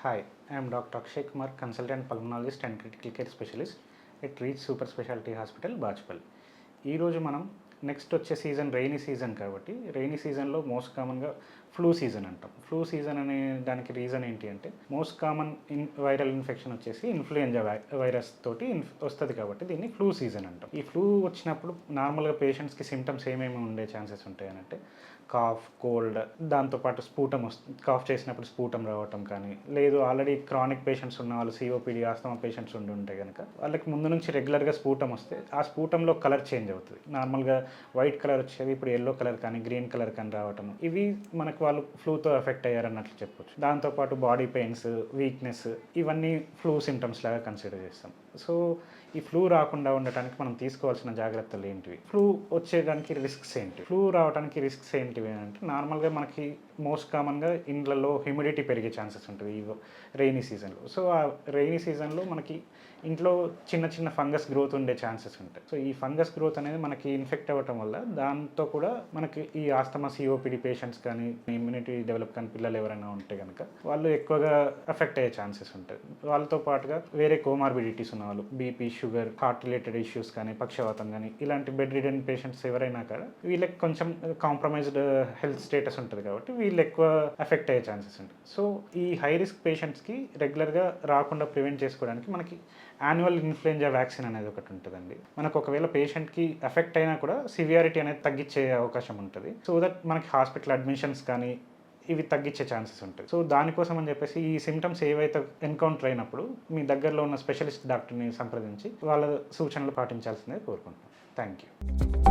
Hi, I am Dr. Akshay Kumar, consultant pulmonologist and critical care specialist at Reach Super Specialty Hospital, Bachpalli. ఈరోజు మనం next వచ్చే season rainy season కాబట్టి rainy సీజన్లో most కామన్గా flu season అంటాం. Flu season అనే దానికి reason ఏంటి అంటే మోస్ట్ కామన్ వైరల్ ఇన్ఫెక్షన్ వచ్చేసి ఇన్ఫ్లుయెంజా వైరస్ తోటి వస్తుంది కాబట్టి దీన్ని ఫ్లూ సీజన్ అంటాం. ఈ ఫ్లూ వచ్చినప్పుడు నార్మల్గా పేషెంట్స్కి సిమ్టమ్స్ ఏమేమి ఉండే ఛాన్సెస్ ఉంటాయనంటే కాఫ్, కోల్డ్, దాంతోపాటు స్ఫూటం కాఫ్ చేసినప్పుడు స్ఫూటం రావటం కానీ, లేదు ఆల్రెడీ క్రానిక్ పేషెంట్స్ ఉన్న వాళ్ళు సిఓపిడి ఆస్తమా పేషెంట్స్ ఉంటే కనుక వాళ్ళకి ముందు నుంచి రెగ్యులర్గా స్ఫూటం వస్తే ఆ స్ఫూటంలో కలర్ చేంజ్ అవుతుంది. నార్మల్గా వైట్ కలర్ వచ్చేది ఇప్పుడు ఎల్లో కలర్ కానీ గ్రీన్ కలర్ కానీ రావటం, ఇవి మనకు వాళ్ళు ఫ్లూతో ఎఫెక్ట్ అయ్యారన్నట్లు చెప్పొచ్చు. దాంతోపాటు బాడీ పెయిన్స్, వీక్నెస్, ఇవన్నీ ఫ్లూ సిమ్టమ్స్ లాగా కన్సిడర్ చేస్తాం. సో ఈ ఫ్లూ రాకుండా ఉండటానికి మనం తీసుకోవాల్సిన జాగ్రత్తలు ఏంటివి, ఫ్లూ వచ్చేదానికి రిస్క్స్ ఏంటి, ఫ్లూ రావడానికి రిస్క్స్ ఏంటివి అంటే నార్మల్గా మనకి మోస్ట్ కామన్గా ఇండ్లలో హ్యూమిడిటీ పెరిగే ఛాన్సెస్ ఉంటుంది ఈ రెయినీ సీజన్లో. సో ఆ రెయినీ సీజన్లో మనకి ఇంట్లో చిన్న చిన్న ఫంగస్ గ్రోత్ ఉండే ఛాన్సెస్ ఉంటాయి. సో ఈ ఫంగస్ గ్రోత్ అనేది మనకి ఇన్ఫెక్ట్ అవ్వటం వల్ల దాంతో కూడా మనకి ఈ ఆస్తమా సిఓపిడి పేషెంట్స్ కానీ ఇమ్యూనిటీ డెవలప్ కానీ పిల్లలు ఎవరైనా ఉంటే కనుక వాళ్ళు ఎక్కువగా ఎఫెక్ట్ అయ్యే ఛాన్సెస్ ఉంటాయి. వాళ్ళతో పాటుగా వేరే కోమార్బిడిటీస్ ఉన్న వాళ్ళు BP, sugar, heart related issues కానీ, పక్షవాతం కానీ, ఇలాంటి బెడ్ రిడెన్ పేషెంట్స్ ఎవరైనా కూడా వీళ్ళకి కొంచెం కాంప్రమైజ్డ్ హెల్త్ స్టేటస్ ఉంటుంది కాబట్టి వీళ్ళు ఎక్కువ ఎఫెక్ట్ అయ్యే ఛాన్సెస్ ఉంటాయి. సో ఈ హై రిస్క్ పేషెంట్స్కి రెగ్యులర్గా రాకుండా ప్రివెంట్ చేసుకోవడానికి మనకి యాన్యువల్ ఇన్ఫ్లుయెంజా వ్యాక్సిన్ అనేది ఒకటి ఉంటుందండి. మనకు ఒకవేళ పేషెంట్కి ఎఫెక్ట్ అయినా కూడా సివియారిటీ అనేది తగ్గించే అవకాశం ఉంటుంది. సో దట్ మనకి హాస్పిటల్ అడ్మిషన్స్ కానీ ఇవి తగ్గించే ఛాన్సెస్ ఉంటాయి. సో దానికోసం అని చెప్పేసి ఈ సిమ్టమ్స్ ఏవైతే ఎన్కౌంటర్ అయినప్పుడు మీ దగ్గరలో ఉన్న స్పెషలిస్ట్ డాక్టర్ని సంప్రదించి వాళ్ళ సూచనలు పాటించాల్సిందే కోరుకుంటున్నాను. Thank you.